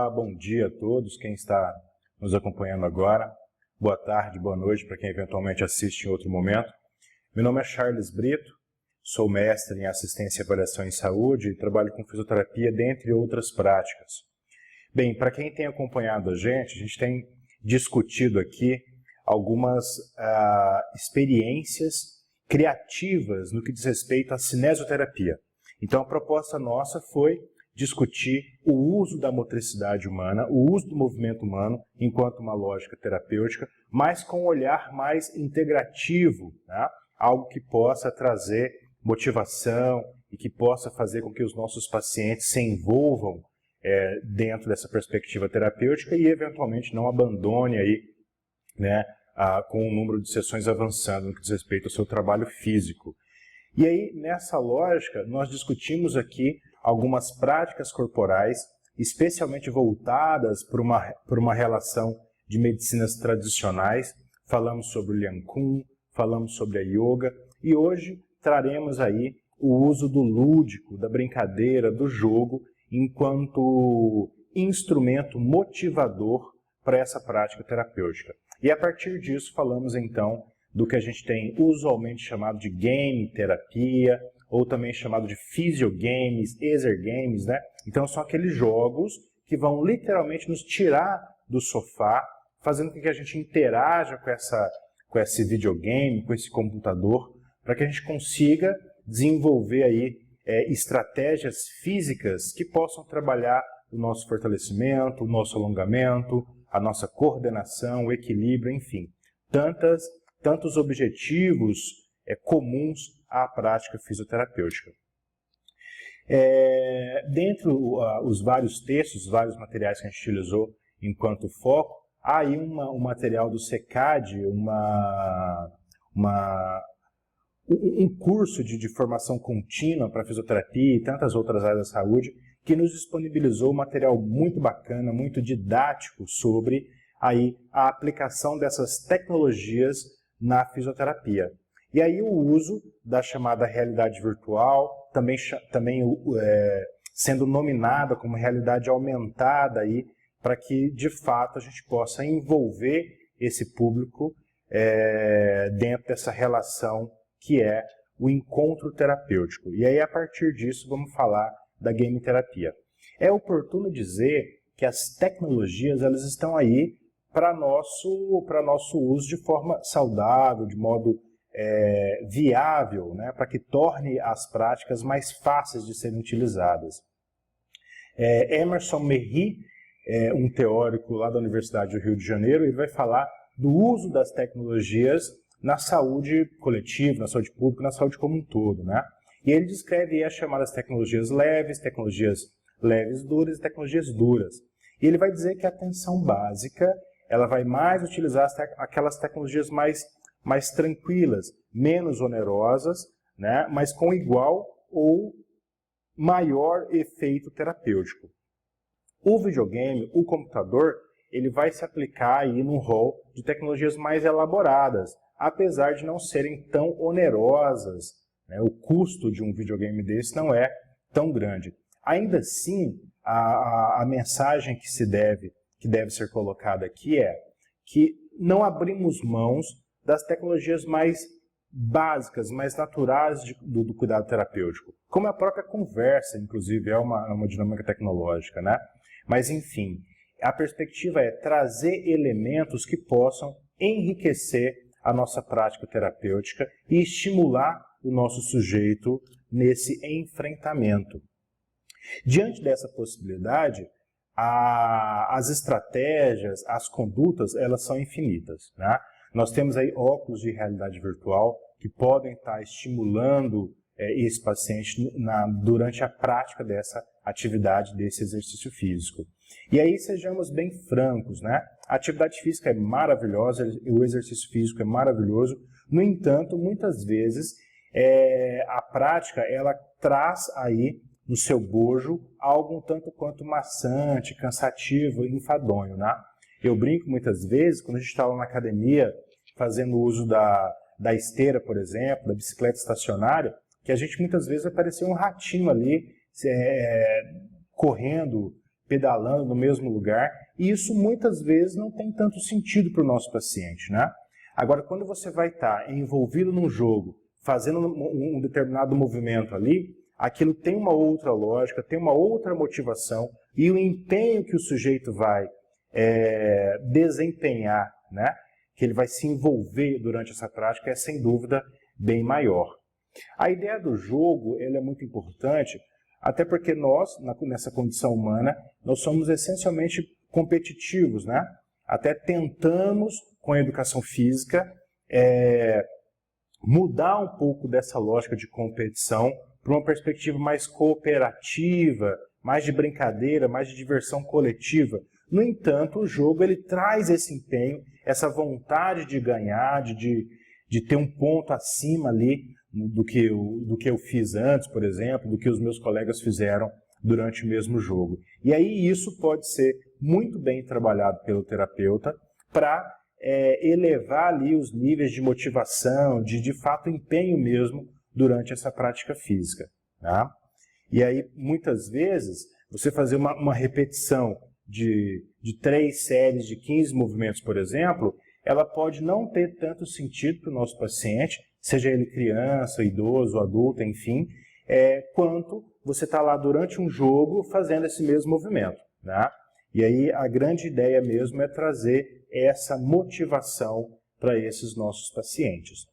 Olá, bom dia a todos, quem está nos acompanhando agora. Boa tarde, boa noite para quem eventualmente assiste em outro momento. Meu nome é Charles Brito, sou mestre em assistência e avaliação em saúde e trabalho com fisioterapia, dentre outras práticas. Bem, para quem tem acompanhado a gente tem discutido aqui algumas experiências criativas no que diz respeito à cinesioterapia. Então, a proposta nossa foi discutir o uso da motricidade humana, o uso do movimento humano enquanto uma lógica terapêutica, mas com um olhar mais integrativo, né? Algo que possa trazer motivação e que possa fazer com que os nossos pacientes se envolvam dentro dessa perspectiva terapêutica e eventualmente não abandone aí, né, com o número de sessões avançando no que diz respeito ao seu trabalho físico. E aí, nessa lógica, nós discutimos aqui algumas práticas corporais, especialmente voltadas por uma relação de medicinas tradicionais. Falamos sobre o Liang Kun, falamos sobre a yoga, e hoje traremos aí o uso do lúdico, da brincadeira, do jogo, enquanto instrumento motivador para essa prática terapêutica. E a partir disso falamos então do que a gente tem usualmente chamado de game terapia, ou também chamado de physiogames, exergames, né? Então são aqueles jogos que vão literalmente nos tirar do sofá, fazendo com que a gente interaja com esse videogame, com esse computador, para que a gente consiga desenvolver aí estratégias físicas que possam trabalhar o nosso fortalecimento, o nosso alongamento, a nossa coordenação, o equilíbrio, enfim, tantos objetivos comuns à prática fisioterapêutica. Dentre os vários textos, os vários materiais que a gente utilizou enquanto foco, há aí um material do SECAD, um curso de formação contínua para fisioterapia e tantas outras áreas da saúde, que nos disponibilizou um material muito bacana, muito didático sobre aí a aplicação dessas tecnologias na fisioterapia. E aí o uso da chamada realidade virtual, também sendo nominada como realidade aumentada aí, para que de fato a gente possa envolver esse público dentro dessa relação que é o encontro terapêutico. E aí a partir disso vamos falar da game terapia. É oportuno dizer que as tecnologias elas estão aí para nosso uso de forma saudável, de modo viável, né, para que torne as práticas mais fáceis de serem utilizadas. Emerson Merri, um teórico lá da Universidade do Rio de Janeiro, ele vai falar do uso das tecnologias na saúde coletiva, na saúde pública, na saúde como um todo, né? E ele descreve aí as chamadas tecnologias leves duras e tecnologias duras. E ele vai dizer que a atenção básica ela vai mais utilizar aquelas tecnologias mais tranquilas, menos onerosas, né, mas com igual ou maior efeito terapêutico. O videogame, o computador, ele vai se aplicar aí num rol de tecnologias mais elaboradas, apesar de não serem tão onerosas, né, o custo de um videogame desse não é tão grande. Ainda assim, a mensagem que deve ser colocada aqui é que não abrimos mãos das tecnologias mais básicas, mais naturais do cuidado terapêutico, como a própria conversa, inclusive, é uma dinâmica tecnológica, né? Mas, enfim, a perspectiva é trazer elementos que possam enriquecer a nossa prática terapêutica e estimular o nosso sujeito nesse enfrentamento. Diante dessa possibilidade, as estratégias, as condutas, elas são infinitas, né? Nós temos aí óculos de realidade virtual que podem estar estimulando esse paciente durante a prática dessa atividade, desse exercício físico. E aí sejamos bem francos, né? A atividade física é maravilhosa, o exercício físico é maravilhoso, no entanto, muitas vezes a prática ela traz aí no seu bojo algo um tanto quanto maçante, cansativo, enfadonho, né? Eu brinco muitas vezes, quando a gente está lá na academia, fazendo uso da esteira, por exemplo, da bicicleta estacionária, que a gente muitas vezes vai parecer um ratinho ali, correndo pedalando no mesmo lugar, e isso muitas vezes não tem tanto sentido para o nosso paciente, né? Agora, quando você vai estar envolvido num jogo, fazendo um determinado movimento ali, aquilo tem uma outra lógica, tem uma outra motivação, e o empenho que o sujeito vai desempenhar, né, que ele vai se envolver durante essa prática, é sem dúvida bem maior. A ideia do jogo ela é muito importante, até porque nós, nessa condição humana, nós somos essencialmente competitivos, né? Até tentamos, com a educação física, mudar um pouco dessa lógica de competição para uma perspectiva mais cooperativa, mais de brincadeira, mais de diversão coletiva. No entanto, o jogo ele traz esse empenho, essa vontade de ganhar, de ter um ponto acima ali do que eu fiz antes, por exemplo, do que os meus colegas fizeram durante o mesmo jogo. E aí isso pode ser muito bem trabalhado pelo terapeuta para elevar ali os níveis de motivação, de fato empenho mesmo durante essa prática física. Tá? E aí, muitas vezes, você fazer uma repetição de 3 séries de 15 movimentos, por exemplo, ela pode não ter tanto sentido para o nosso paciente, seja ele criança, idoso, adulto, enfim, quanto você está lá durante um jogo fazendo esse mesmo movimento. Né? E aí a grande ideia mesmo é trazer essa motivação para esses nossos pacientes.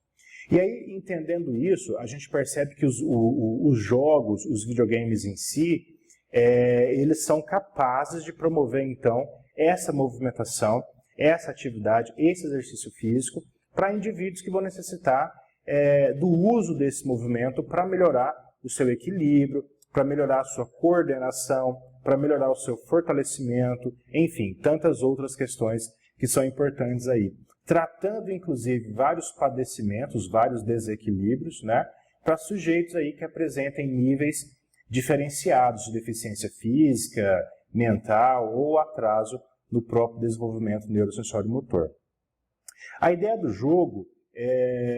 E aí, entendendo isso, a gente percebe que os jogos, os videogames em si, eles são capazes de promover, então, essa movimentação, essa atividade, esse exercício físico, para indivíduos que vão necessitar do uso desse movimento para melhorar o seu equilíbrio, para melhorar a sua coordenação, para melhorar o seu fortalecimento, enfim, tantas outras questões que são importantes aí. Tratando, inclusive, vários padecimentos, vários desequilíbrios, né, para sujeitos aí que apresentem níveis diferenciados de deficiência física, mental ou atraso no próprio desenvolvimento neurosensório-motor. A ideia do jogo,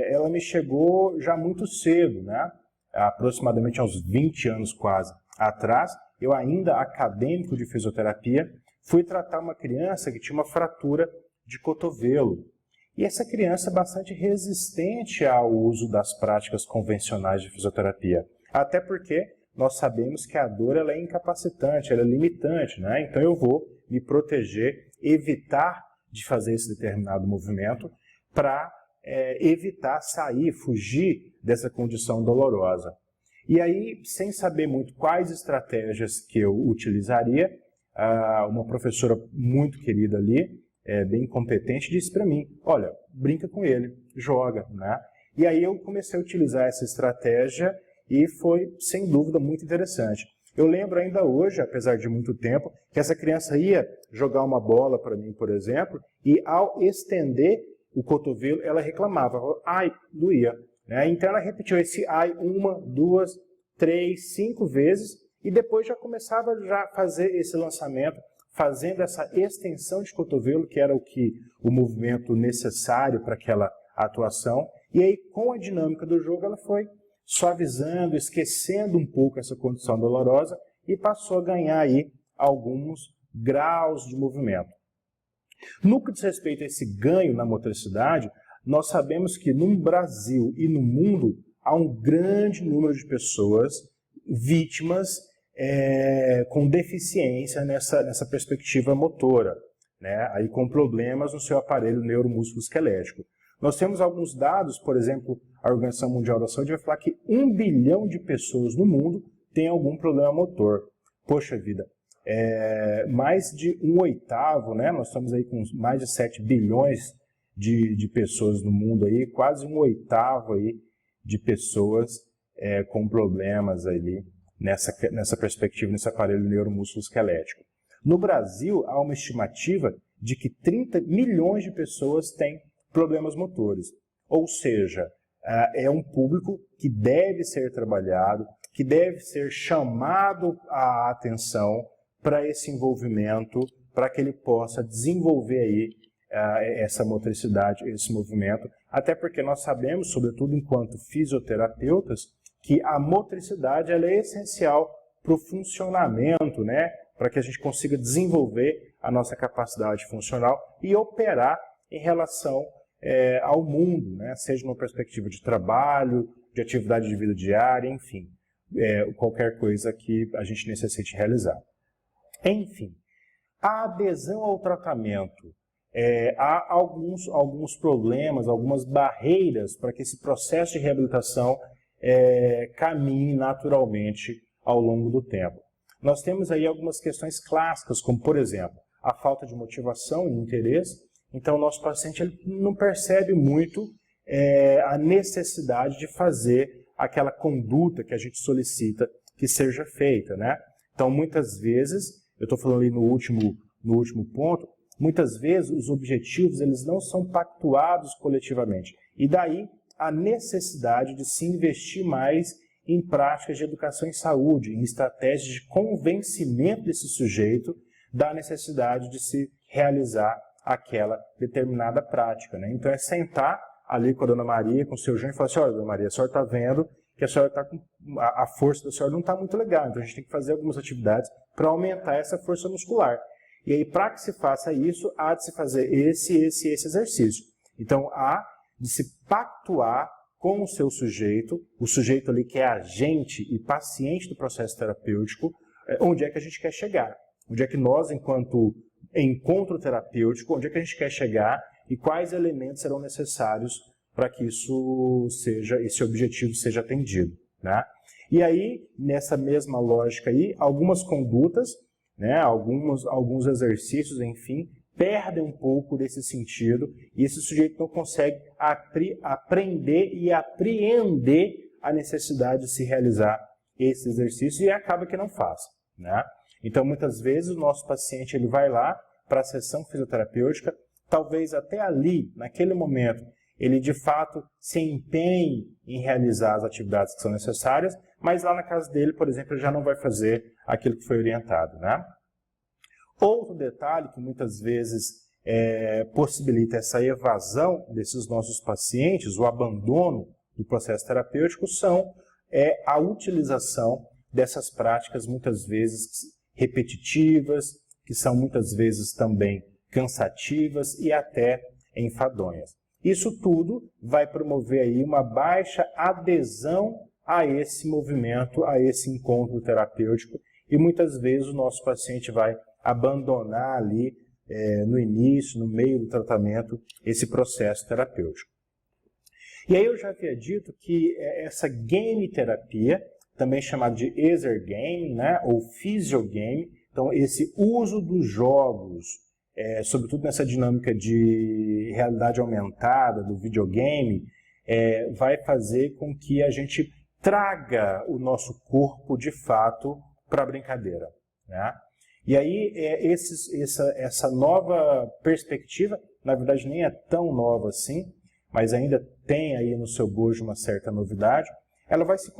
ela me chegou já muito cedo, né, aproximadamente aos 20 anos quase atrás. Eu ainda acadêmico de fisioterapia, fui tratar uma criança que tinha uma fratura de cotovelo. E essa criança é bastante resistente ao uso das práticas convencionais de fisioterapia. Até porque nós sabemos que a dor ela é incapacitante, ela é limitante, né? Então eu vou me proteger, evitar de fazer esse determinado movimento para evitar sair, fugir dessa condição dolorosa. E aí, sem saber muito quais estratégias que eu utilizaria, uma professora muito querida ali, bem competente, disse para mim, olha, brinca com ele, joga, né? E aí eu comecei a utilizar essa estratégia e foi, sem dúvida, muito interessante. Eu lembro ainda hoje, apesar de muito tempo, que essa criança ia jogar uma bola para mim, por exemplo, e ao estender o cotovelo, ela reclamava, ai, doía. Né? Então ela repetiu esse ai 1, 2, 3, 5 vezes e depois já começava a fazer esse lançamento, fazendo essa extensão de cotovelo, que era o movimento necessário para aquela atuação. E aí, com a dinâmica do jogo, ela foi suavizando, esquecendo um pouco essa condição dolorosa e passou a ganhar aí alguns graus de movimento. No que diz respeito a esse ganho na motricidade, nós sabemos que no Brasil e no mundo há um grande número de pessoas vítimas com deficiência nessa perspectiva motora, né? Aí com problemas no seu aparelho neuromúsculo-esquelético. Nós temos alguns dados, por exemplo, a Organização Mundial da Saúde vai falar que 1 bilhão de pessoas no mundo têm algum problema motor. Poxa vida, mais de 1/8, né? Nós estamos aí com mais de 7 bilhões de pessoas no mundo, aí, quase 1/8 aí de pessoas com problemas ali nessa perspectiva, nesse aparelho neuromúsculo-esquelético. No Brasil, há uma estimativa de que 30 milhões de pessoas têm problemas motores. Ou seja, é um público que deve ser trabalhado, que deve ser chamado à atenção para esse envolvimento, para que ele possa desenvolver aí essa motricidade, esse movimento, até porque nós sabemos, sobretudo enquanto fisioterapeutas, que a motricidade ela é essencial para o funcionamento, né, para que a gente consiga desenvolver a nossa capacidade funcional e operar em relação ao mundo, né? Seja numa perspectiva de trabalho, de atividade de vida diária, enfim, qualquer coisa que a gente necessite realizar. Enfim, a adesão ao tratamento. Há alguns problemas, algumas barreiras para que esse processo de reabilitação caminhe naturalmente ao longo do tempo. Nós temos aí algumas questões clássicas, como por exemplo, a falta de motivação e interesse. Então o nosso paciente ele não percebe muito a necessidade de fazer aquela conduta que a gente solicita que seja feita, né? Então muitas vezes, eu estou falando ali no último ponto, muitas vezes os objetivos eles não são pactuados coletivamente. E daí a necessidade de se investir mais em práticas de educação em saúde, em estratégias de convencimento desse sujeito da necessidade de se realizar aquela determinada prática, né? Então é sentar ali com a Dona Maria, com o seu João e falar assim, olha, Dona Maria, a senhora está vendo que a senhora está com a força da senhora não está muito legal, então a gente tem que fazer algumas atividades para aumentar essa força muscular. E aí, para que se faça isso, há de se fazer esse exercício. Então, há de se pactuar com o seu sujeito, o sujeito ali que é agente e paciente do processo terapêutico, onde é que a gente quer chegar. Onde é que nós, enquanto encontro terapêutico, onde é que a gente quer chegar e quais elementos serão necessários para que esse objetivo seja atendido, né? E aí, nessa mesma lógica aí, algumas condutas, né, alguns exercícios, enfim, perdem um pouco desse sentido e esse sujeito não consegue aprender e apreender a necessidade de se realizar esse exercício e acaba que não faz, né? Então, muitas vezes, o nosso paciente ele vai lá para a sessão fisioterapêutica, talvez até ali, naquele momento, ele de fato se empenhe em realizar as atividades que são necessárias, mas lá na casa dele, por exemplo, ele já não vai fazer aquilo que foi orientado, né? Outro detalhe que muitas vezes possibilita essa evasão desses nossos pacientes, o abandono do processo terapêutico, a utilização dessas práticas muitas vezes repetitivas, que são muitas vezes também cansativas e até enfadonhas. Isso tudo vai promover aí uma baixa adesão a esse movimento, a esse encontro terapêutico, e muitas vezes o nosso paciente vai abandonar ali no início, no meio do tratamento, esse processo terapêutico. E aí eu já havia dito que essa game terapia, também chamada de exergame, né, ou physiogame, então esse uso dos jogos, sobretudo nessa dinâmica de realidade aumentada, do videogame, vai fazer com que a gente traga o nosso corpo de fato para a brincadeira, né? E aí essa nova perspectiva, na verdade nem é tão nova assim, mas ainda tem aí no seu bojo uma certa novidade, ela vai se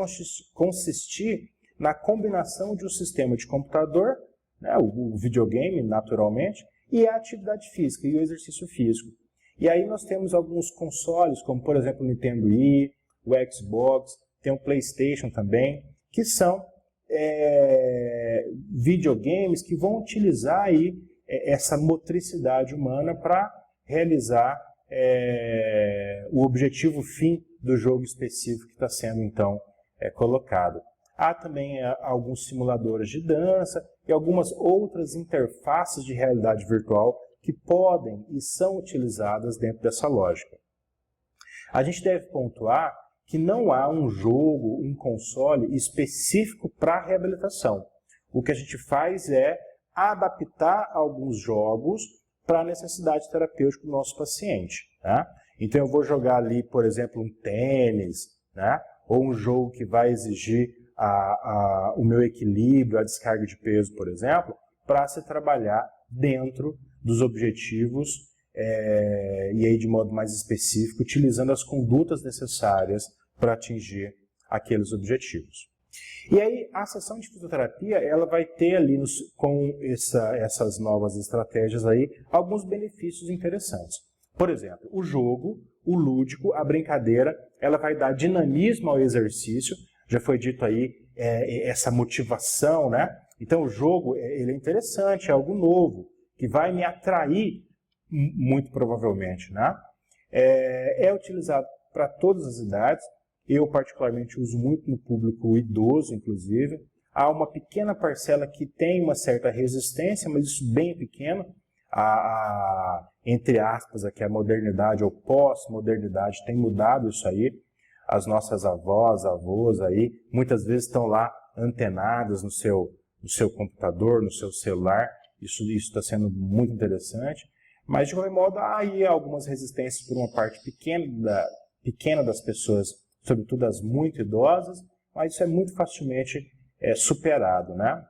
consistir na combinação de um sistema de computador, né, o videogame naturalmente, e a atividade física e o exercício físico. E aí nós temos alguns consoles, como por exemplo o Nintendo Wii, o Xbox, tem o PlayStation também, que são videogames que vão utilizar aí essa motricidade humana para realizar o objetivo fim do jogo específico que está sendo então colocado. Há também alguns simuladores de dança e algumas outras interfaces de realidade virtual que podem e são utilizadas dentro dessa lógica. A gente deve pontuar que não há um jogo, um console específico para a reabilitação. O que a gente faz é adaptar alguns jogos para a necessidade terapêutica do nosso paciente, né? Então eu vou jogar ali, por exemplo, um tênis, né? Ou um jogo que vai exigir o meu equilíbrio, a descarga de peso, por exemplo, para se trabalhar dentro dos objetivos e aí de modo mais específico, utilizando as condutas necessárias para atingir aqueles objetivos. E aí a sessão de fisioterapia ela vai ter ali com essas novas estratégias aí alguns benefícios interessantes. Por exemplo, o jogo, o lúdico, a brincadeira, ela vai dar dinamismo ao exercício. Já foi dito aí essa motivação, né? Então o jogo ele é interessante, é algo novo, que vai me atrair muito provavelmente, né? É utilizado para todas as idades, eu particularmente uso muito no público idoso, inclusive. Há uma pequena parcela que tem uma certa resistência, mas isso bem pequeno, entre aspas, aqui a modernidade ou pós-modernidade tem mudado isso aí. As nossas avós aí, muitas vezes estão lá antenadas no seu computador, no seu celular. Isso está sendo muito interessante. Mas, de qualquer modo, há aí algumas resistências por uma parte pequena das pessoas, sobretudo as muito idosas, mas isso é muito facilmente superado, né?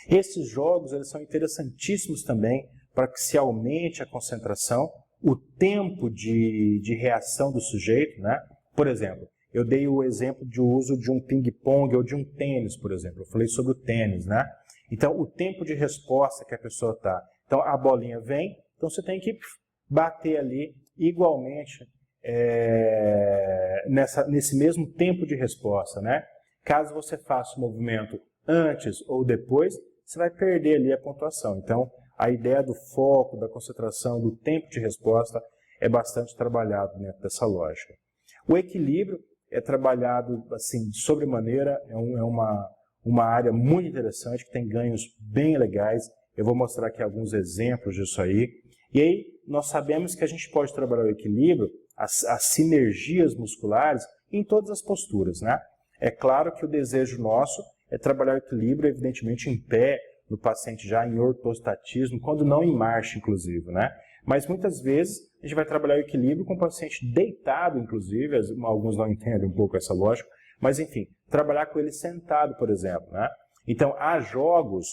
Esses jogos eles são interessantíssimos também para que se aumente a concentração, o tempo de reação do sujeito, né? Por exemplo, eu dei o exemplo de uso de um ping-pong ou de um tênis, por exemplo. Eu falei sobre o tênis, né? Então, o tempo de resposta que a pessoa está. Então, a bolinha vem, então você tem que bater ali igualmente nesse mesmo tempo de resposta, né? Caso você faça o movimento antes ou depois, você vai perder ali a pontuação. Então, a ideia do foco, da concentração, do tempo de resposta é bastante trabalhado dentro dessa lógica. O equilíbrio é trabalhado assim de sobremaneira, é uma área muito interessante, que tem ganhos bem legais. Eu vou mostrar aqui alguns exemplos disso aí. E aí, nós sabemos que a gente pode trabalhar o equilíbrio, as sinergias musculares, em todas as posturas, né? É claro que o desejo nosso é trabalhar o equilíbrio, evidentemente, em pé, no paciente já em ortostatismo, quando não em marcha, inclusive, né? Mas muitas vezes a gente vai trabalhar o equilíbrio com o paciente deitado, inclusive, alguns não entendem um pouco essa lógica, mas enfim, trabalhar com ele sentado, por exemplo, né? Então, há jogos,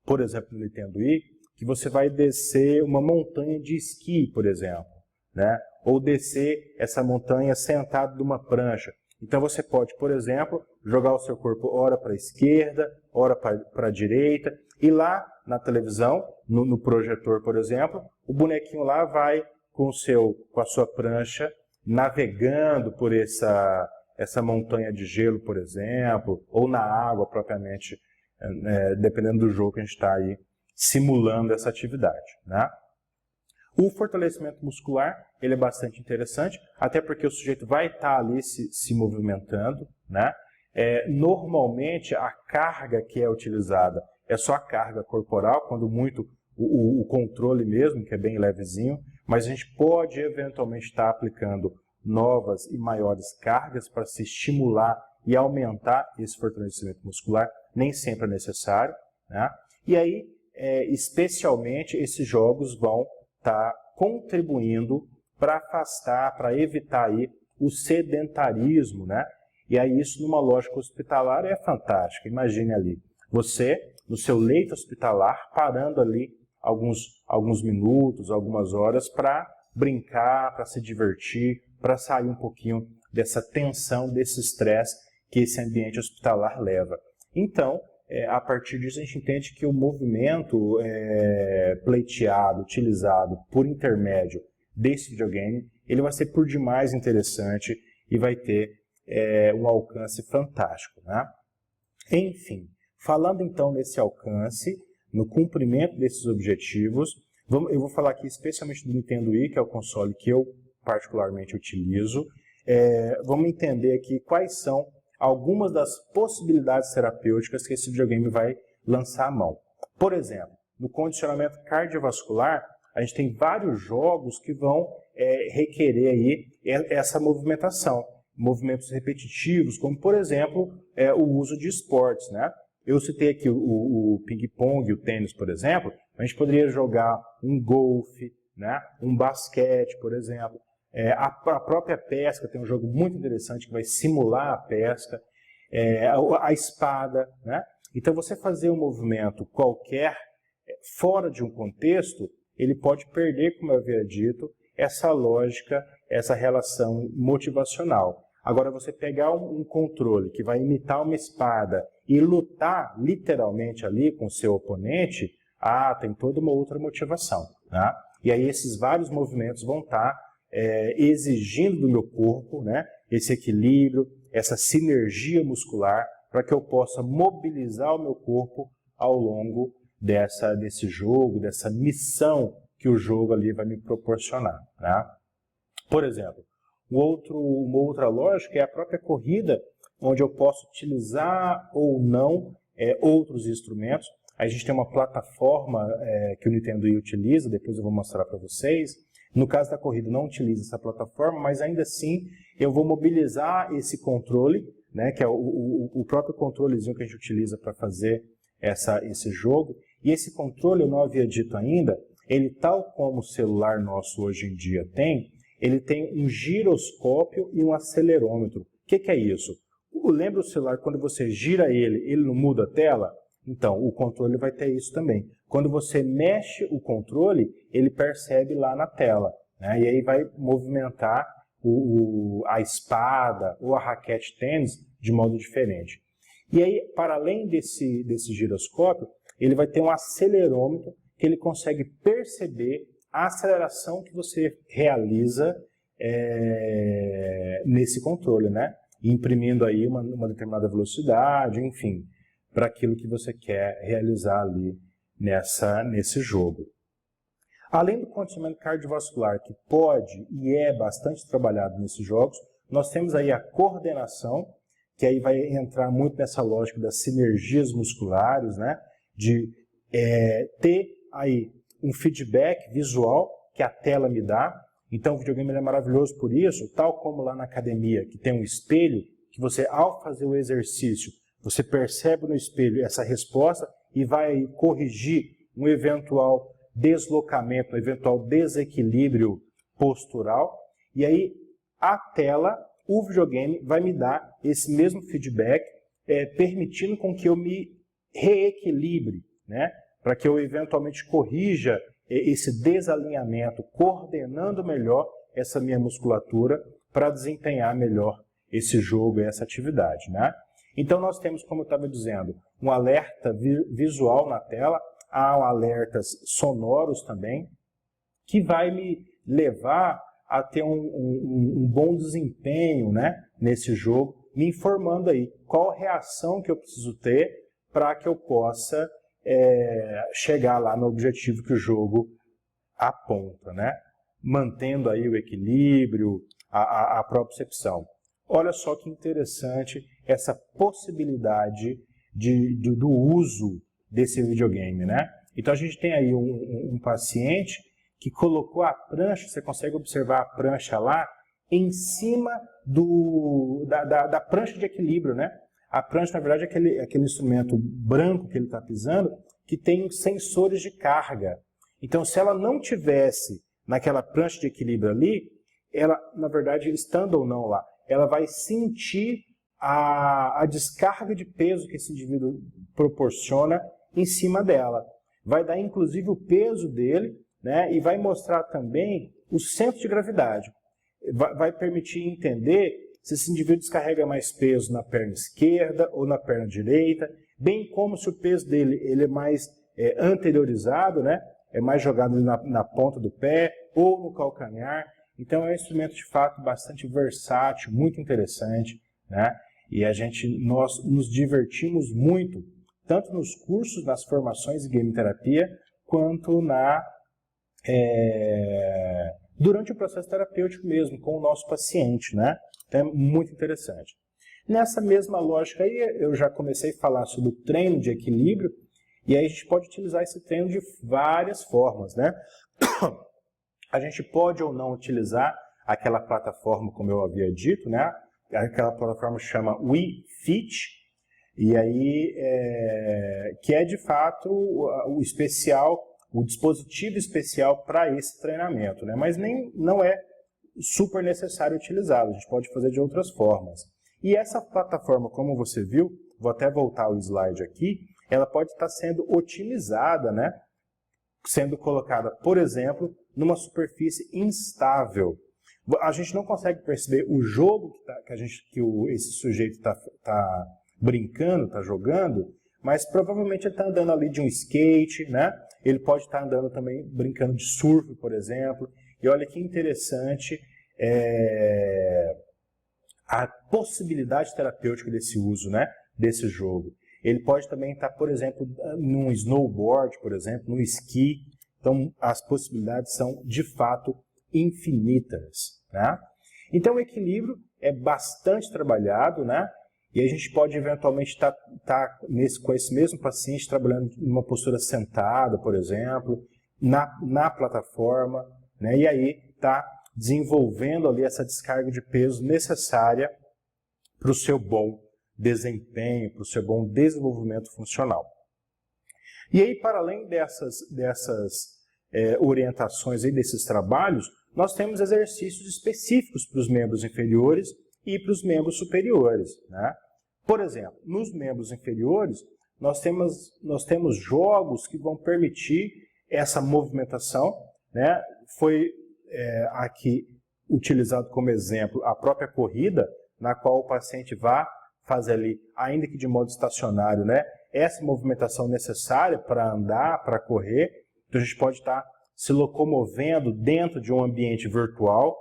por exemplo, no Nintendo Wii, que você vai descer uma montanha de esqui, por exemplo, né? Ou descer essa montanha sentado numa prancha. Então você pode, por exemplo, jogar o seu corpo ora para a esquerda, ora para a direita, e lá na televisão, no projetor, por exemplo, o bonequinho lá vai com a sua prancha navegando por essa montanha de gelo, por exemplo, ou na água propriamente, dependendo do jogo que a gente está aí simulando essa atividade, né? O fortalecimento muscular, ele é bastante interessante, até porque o sujeito vai estar ali se movimentando, né? Normalmente, a carga que é utilizada é só a carga corporal, quando muito o controle mesmo, que é bem levezinho, mas a gente pode eventualmente estar aplicando novas e maiores cargas para se estimular e aumentar esse fortalecimento muscular, nem sempre é necessário, né? E aí, especialmente, esses jogos vão estar contribuindo para afastar, para evitar aí o sedentarismo, né? E aí isso numa lógica hospitalar é fantástico. Imagine ali, você no seu leito hospitalar, parando ali alguns minutos, algumas horas para brincar, para se divertir, para sair um pouquinho dessa tensão, desse estresse que esse ambiente hospitalar leva. Então, a partir disso a gente entende que o movimento pleiteado, utilizado por intermédio desse videogame, ele vai ser por demais interessante e vai ter um alcance fantástico, né? Enfim, falando então nesse alcance, no cumprimento desses objetivos, eu vou falar aqui especialmente do Nintendo Wii, que é o console que eu particularmente utilizo. Vamos entender aqui quais são algumas das possibilidades terapêuticas que esse videogame vai lançar à mão. Por exemplo, no condicionamento cardiovascular, a gente tem vários jogos que vão requerer aí essa movimentação, movimentos repetitivos, como por exemplo o uso de esportes, né? Eu citei aqui o ping-pong, o tênis, por exemplo. A gente poderia jogar um golfe, né? Um basquete, por exemplo. A própria pesca tem um jogo muito interessante que vai simular a pesca, a espada, né? Então você fazer um movimento qualquer fora de um contexto, ele pode perder, como eu havia dito, essa lógica, essa relação motivacional. Agora você pegar um controle que vai imitar uma espada e lutar literalmente ali com o seu oponente, tem toda uma outra motivação, né? E aí esses vários movimentos vão estar exigindo do meu corpo, né, esse equilíbrio, essa sinergia muscular para que eu possa mobilizar o meu corpo ao longo desse jogo, dessa missão que o jogo ali vai me proporcionar, né? Por exemplo, uma outra lógica é a própria corrida, onde eu posso utilizar ou não outros instrumentos. A gente tem uma plataforma que o Nintendo Wii utiliza, depois eu vou mostrar para vocês. No caso da corrida, não utiliza essa plataforma, mas ainda assim eu vou mobilizar esse controle, né, que é o próprio controlezinho que a gente utiliza para fazer esse jogo. E esse controle, eu não havia dito ainda, ele, tal como o celular nosso hoje em dia tem, ele tem um giroscópio e um acelerômetro. O que é isso? Lembra o celular, quando você gira ele não muda a tela? Então, o controle vai ter isso também. Quando você mexe o controle, ele percebe lá na tela, né? E aí vai movimentar a espada ou a raquete tênis de modo diferente. E aí, para além desse giroscópio, ele vai ter um acelerômetro que ele consegue perceber a aceleração que você realiza nesse controle, né? Imprimindo aí uma determinada velocidade, enfim, para aquilo que você quer realizar ali nesse jogo. Além do condicionamento cardiovascular, que pode e é bastante trabalhado nesses jogos, nós temos aí a coordenação, que aí vai entrar muito nessa lógica das sinergias musculares, né? De ter aí um feedback visual que a tela me dá. Então o videogame é maravilhoso por isso, tal como lá na academia, que tem um espelho, que você, ao fazer o exercício, você percebe no espelho essa resposta e vai corrigir um eventual deslocamento, um eventual desequilíbrio postural. E aí a tela, o videogame, vai me dar esse mesmo feedback, permitindo com que eu me reequilibre, né? Para que eu eventualmente corrija esse desalinhamento, coordenando melhor essa minha musculatura para desempenhar melhor esse jogo e essa atividade, né? Então nós temos, como eu estava dizendo, um alerta visual na tela, há alertas sonoros também, que vai me levar a ter um bom desempenho, né, nesse jogo, me informando aí qual reação que eu preciso ter para que eu possa chegar lá no objetivo que o jogo aponta, né? Mantendo aí o equilíbrio, a propriocepção. Olha só que interessante essa possibilidade do uso desse videogame, né? Então a gente tem aí um paciente que colocou a prancha, você consegue observar a prancha lá, em cima da prancha de equilíbrio, né? A prancha, na verdade, é aquele instrumento branco que ele está pisando, que tem sensores de carga. Então, se ela não tivesse naquela prancha de equilíbrio ali, ela, na verdade, estando ou não lá, ela vai sentir a descarga de peso que esse indivíduo proporciona em cima dela. Vai dar, inclusive, o peso dele, né? E vai mostrar também o centro de gravidade. Vai permitir entender se esse indivíduo descarrega mais peso na perna esquerda ou na perna direita, bem como se o peso dele ele é mais anteriorizado, né? É mais jogado na ponta do pé ou no calcanhar. Então é um instrumento de fato bastante versátil, muito interessante, né? E nós nos divertimos muito, tanto nos cursos, nas formações de game terapia, quanto durante o processo terapêutico mesmo, com o nosso paciente, né? Então é muito interessante. Nessa mesma lógica aí, eu já comecei a falar sobre o treino de equilíbrio, e aí a gente pode utilizar esse treino de várias formas, né? A gente pode ou não utilizar aquela plataforma, como eu havia dito, né? Aquela plataforma chama Wii Fit, e aí que é de fato o dispositivo especial para esse treinamento, né? Mas não é super necessário utilizá-lo, a gente pode fazer de outras formas. E essa plataforma, como você viu, vou até voltar o slide aqui, ela pode estar sendo otimizada, né? Sendo colocada, por exemplo, numa superfície instável. A gente não consegue perceber o jogo que esse sujeito está brincando, está jogando, mas provavelmente ele está andando ali de um skate, né? Ele pode estar andando também brincando de surf, por exemplo. E olha que interessante a possibilidade terapêutica desse uso, né? desse jogo. Ele pode também estar, por exemplo, num snowboard, por exemplo, num esqui. Então, as possibilidades são, de fato, infinitas, né? Então, o equilíbrio é bastante trabalhado, né? E a gente pode, eventualmente, estar com esse mesmo paciente trabalhando em uma postura sentada, por exemplo, na plataforma, né? E aí está desenvolvendo ali essa descarga de peso necessária para o seu bom desempenho, para o seu bom desenvolvimento funcional. E aí, para além dessas orientações aí, desses trabalhos, nós temos exercícios específicos para os membros inferiores e para os membros superiores, né? Por exemplo, nos membros inferiores, nós temos jogos que vão permitir essa movimentação, né? Foi aqui utilizado como exemplo a própria corrida, na qual o paciente vai fazer ali, ainda que de modo estacionário, né? Essa movimentação necessária para andar, para correr. Então a gente pode estar se locomovendo dentro de um ambiente virtual,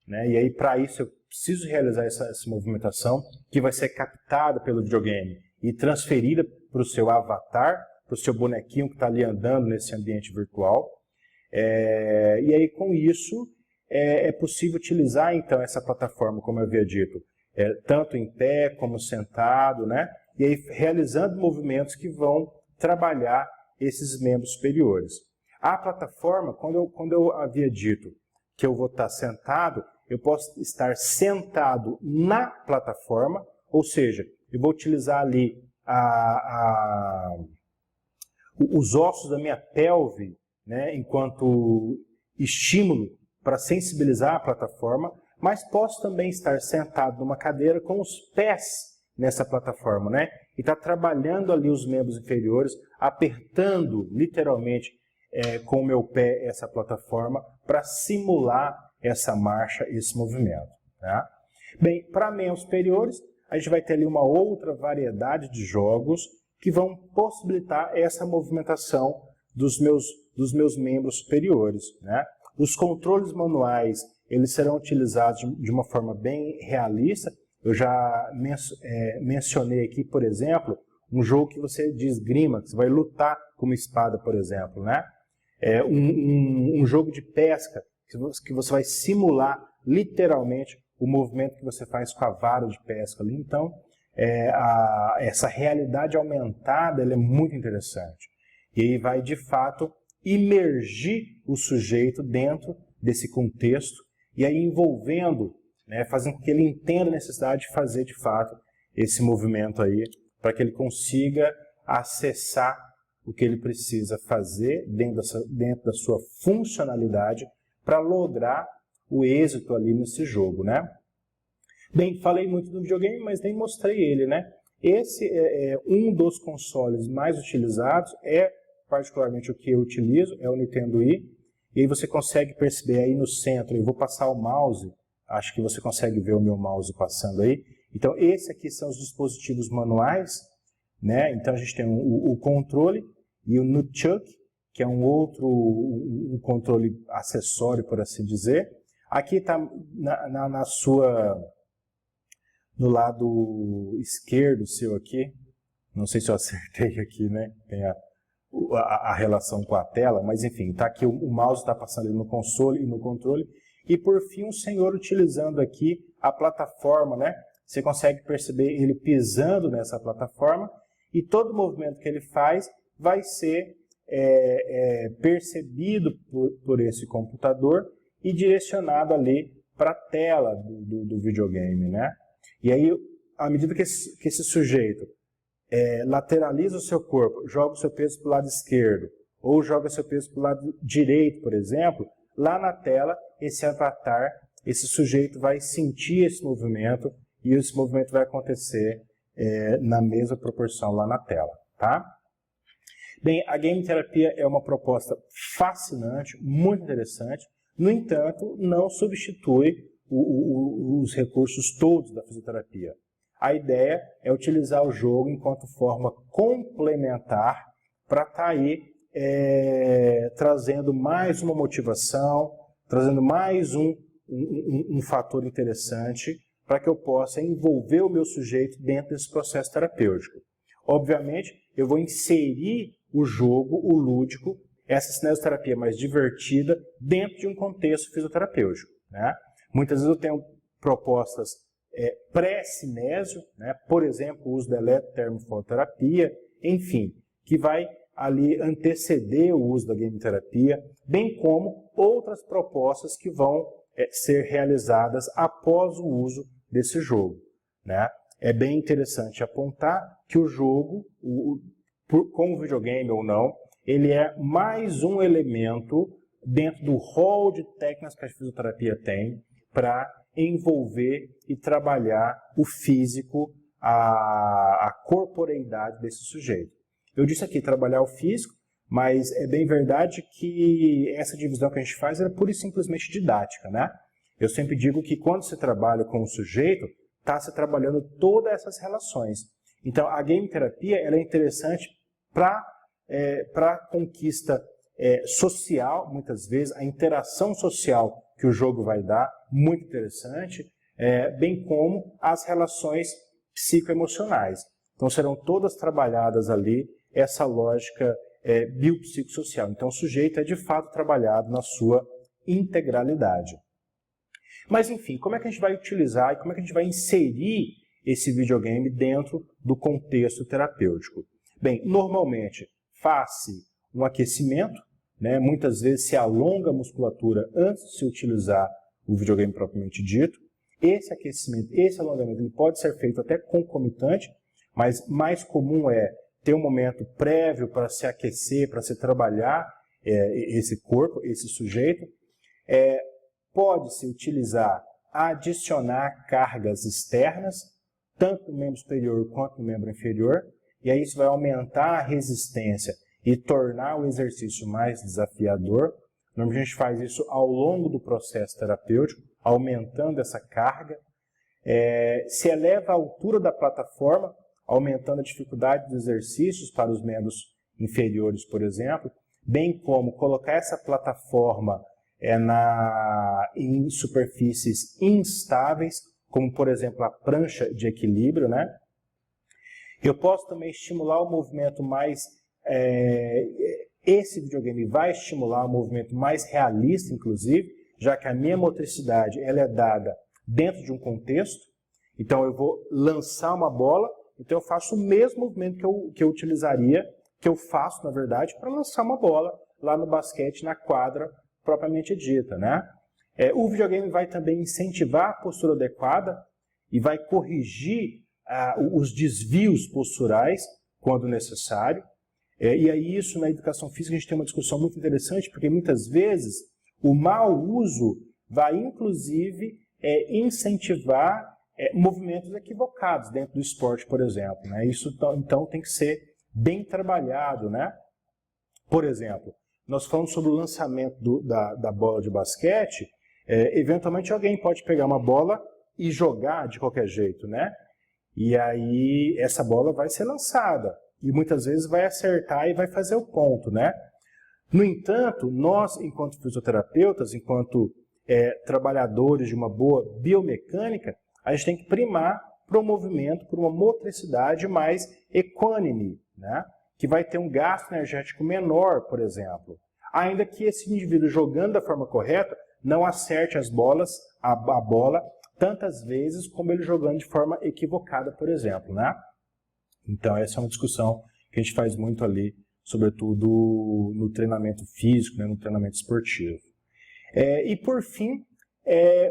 né? E aí, para isso, eu preciso realizar essa movimentação que vai ser captada pelo videogame e transferida para o seu avatar, para o seu bonequinho que está ali andando nesse ambiente virtual. E aí, com isso, é possível utilizar, então, essa plataforma, como eu havia dito, tanto em pé como sentado, né? E aí, realizando movimentos que vão trabalhar esses membros superiores. A plataforma, quando eu havia dito que eu vou estar sentado, eu posso estar sentado na plataforma, ou seja, eu vou utilizar ali os ossos da minha pelve, né, enquanto estímulo para sensibilizar a plataforma, mas posso também estar sentado numa cadeira com os pés nessa plataforma, né, e estar trabalhando ali os membros inferiores, apertando literalmente com o meu pé essa plataforma para simular essa marcha, esse movimento, tá? Bem, para membros superiores, a gente vai ter ali uma outra variedade de jogos que vão possibilitar essa movimentação dos meus membros superiores, né? Os controles manuais, eles serão utilizados de uma forma bem realista. Eu já mencionei aqui, por exemplo, um jogo que você de esgrima, que você vai lutar com uma espada, por exemplo, né? Um jogo de pesca, que você vai simular literalmente o movimento que você faz com a vara de pesca ali. Então, essa realidade aumentada ela é muito interessante. E aí vai, de fato, imergir o sujeito dentro desse contexto e aí envolvendo, né, fazendo com que ele entenda a necessidade de fazer, de fato, esse movimento aí, para que ele consiga acessar o que ele precisa fazer dentro da sua funcionalidade para lograr o êxito ali nesse jogo, né? Bem, falei muito do videogame, mas nem mostrei ele, né? Esse é um dos consoles mais utilizados, particularmente o que eu utilizo, é o Nintendo Wii. E aí você consegue perceber aí no centro, eu vou passar o mouse, acho que você consegue ver o meu mouse passando aí. Então, esse aqui são os dispositivos manuais, né? Então, a gente tem o controle e o nunchuck, que é um controle acessório, por assim dizer. Aqui está no lado esquerdo seu aqui, não sei se eu acertei aqui, né? Tem a relação com a tela, mas enfim, está aqui o mouse está passando ali no console e no controle. E por fim, um senhor utilizando aqui a plataforma, né? Você consegue perceber ele pisando nessa plataforma e todo movimento que ele faz vai ser percebido por esse computador e direcionado ali para a tela do videogame, né? E aí, à medida que esse sujeito lateraliza o seu corpo, joga o seu peso para o lado esquerdo ou joga o seu peso para o lado direito, por exemplo, lá na tela, esse avatar, esse sujeito vai sentir esse movimento e esse movimento vai acontecer na mesma proporção lá na tela, tá? Bem, a game terapia é uma proposta fascinante, muito interessante, no entanto, não substitui os recursos todos da fisioterapia. A ideia é utilizar o jogo enquanto forma complementar para estar aí trazendo mais uma motivação, trazendo mais um fator interessante para que eu possa envolver o meu sujeito dentro desse processo terapêutico. Obviamente, eu vou inserir o jogo, o lúdico, essa cinesioterapia mais divertida, dentro de um contexto fisioterapêutico, né? Muitas vezes eu tenho propostas pré-cinésio, né? Por exemplo, o uso da eletrotermofototerapia, enfim, que vai ali anteceder o uso da game terapia, bem como outras propostas que vão ser realizadas após o uso desse jogo, né? É bem interessante apontar que o jogo, com o videogame ou não, ele é mais um elemento dentro do rol de técnicas que a fisioterapia tem para envolver e trabalhar o físico, a corporeidade desse sujeito. Eu disse aqui trabalhar o físico, mas é bem verdade que essa divisão que a gente faz é pura e simplesmente didática, né? Eu sempre digo que quando se trabalha com o sujeito, está se trabalhando todas essas relações. Então, a game terapia ela é interessante para a conquista social, muitas vezes, a interação social que o jogo vai dar, muito interessante, bem como as relações psicoemocionais. Então, serão todas trabalhadas ali essa lógica biopsicossocial. Então, o sujeito é de fato trabalhado na sua integralidade. Mas, enfim, como é que a gente vai utilizar e como é que a gente vai inserir esse videogame dentro do contexto terapêutico? Bem, normalmente faz-se um aquecimento, né? Muitas vezes se alonga a musculatura antes de se utilizar o videogame propriamente dito. Esse aquecimento, esse alongamento, ele pode ser feito até concomitante, mas mais comum é ter um momento prévio para se aquecer, para se trabalhar esse corpo, esse sujeito. Pode-se utilizar, adicionar cargas externas, tanto no membro superior quanto no membro inferior, e aí isso vai aumentar a resistência e tornar o exercício mais desafiador. Normalmente a gente faz isso ao longo do processo terapêutico, aumentando essa carga. Se eleva a altura da plataforma, aumentando a dificuldade dos exercícios para os membros inferiores, por exemplo, bem como colocar essa plataforma em superfícies instáveis, como por exemplo a prancha de equilíbrio, né? Eu posso também estimular o movimento mais... esse videogame vai estimular o movimento mais realista, inclusive, já que a minha motricidade ela é dada dentro de um contexto. Então eu vou lançar uma bola, então eu faço o mesmo movimento que eu utilizaria, que eu faço, na verdade, para lançar uma bola lá no basquete, na quadra propriamente dita, né? O videogame vai também incentivar a postura adequada e vai corrigir os desvios posturais quando necessário. E aí isso na educação física a gente tem uma discussão muito interessante, porque muitas vezes o mau uso vai inclusive incentivar movimentos equivocados dentro do esporte, por exemplo, né? Isso então tem que ser bem trabalhado, né? Por exemplo, nós falamos sobre o lançamento da bola de basquete. Eventualmente alguém pode pegar uma bola e jogar de qualquer jeito, né? E aí essa bola vai ser lançada e muitas vezes vai acertar e vai fazer o ponto, né? No entanto, nós, enquanto fisioterapeutas, enquanto trabalhadores de uma boa biomecânica, a gente tem que primar para o movimento, por uma motricidade mais equânime, né? Que vai ter um gasto energético menor, por exemplo. Ainda que esse indivíduo jogando da forma correta não acerte a bola tantas vezes como ele jogando de forma equivocada, por exemplo, né? Então essa é uma discussão que a gente faz muito ali, sobretudo no treinamento físico, né, no treinamento esportivo. E por fim,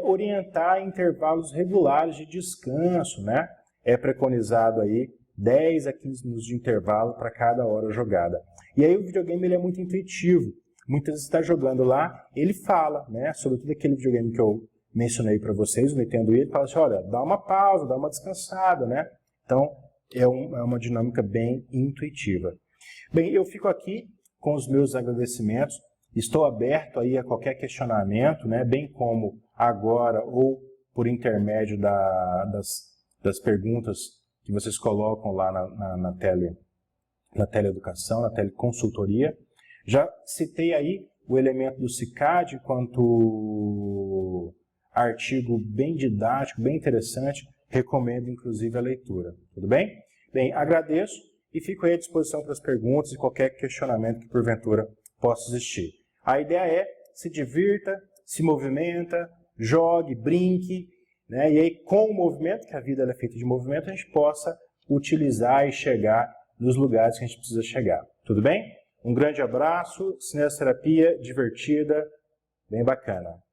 orientar intervalos regulares de descanso, né? É preconizado aí 10 a 15 minutos de intervalo para cada hora jogada. E aí o videogame ele é muito intuitivo. Muitas vezes você está jogando lá, ele fala, né? Sobretudo aquele videogame que eu mencionei para vocês, o Nintendo Wii, ele fala assim, olha, dá uma pausa, dá uma descansada, né? Então, é uma dinâmica bem intuitiva. Bem, eu fico aqui com os meus agradecimentos. Estou aberto aí a qualquer questionamento, né? Bem como agora ou por intermédio das perguntas que vocês colocam lá na teleeducação, na teleconsultoria. Já citei aí o elemento do CICAD enquanto artigo bem didático, bem interessante, recomendo inclusive a leitura, tudo bem? Bem, agradeço e fico aí à disposição para as perguntas e qualquer questionamento que porventura possa existir. A ideia é se divirta, se movimenta, jogue, brinque, né? E aí com o movimento, que a vida é feita de movimento, a gente possa utilizar e chegar nos lugares que a gente precisa chegar. Tudo bem? Um grande abraço, cineterapia divertida, bem bacana.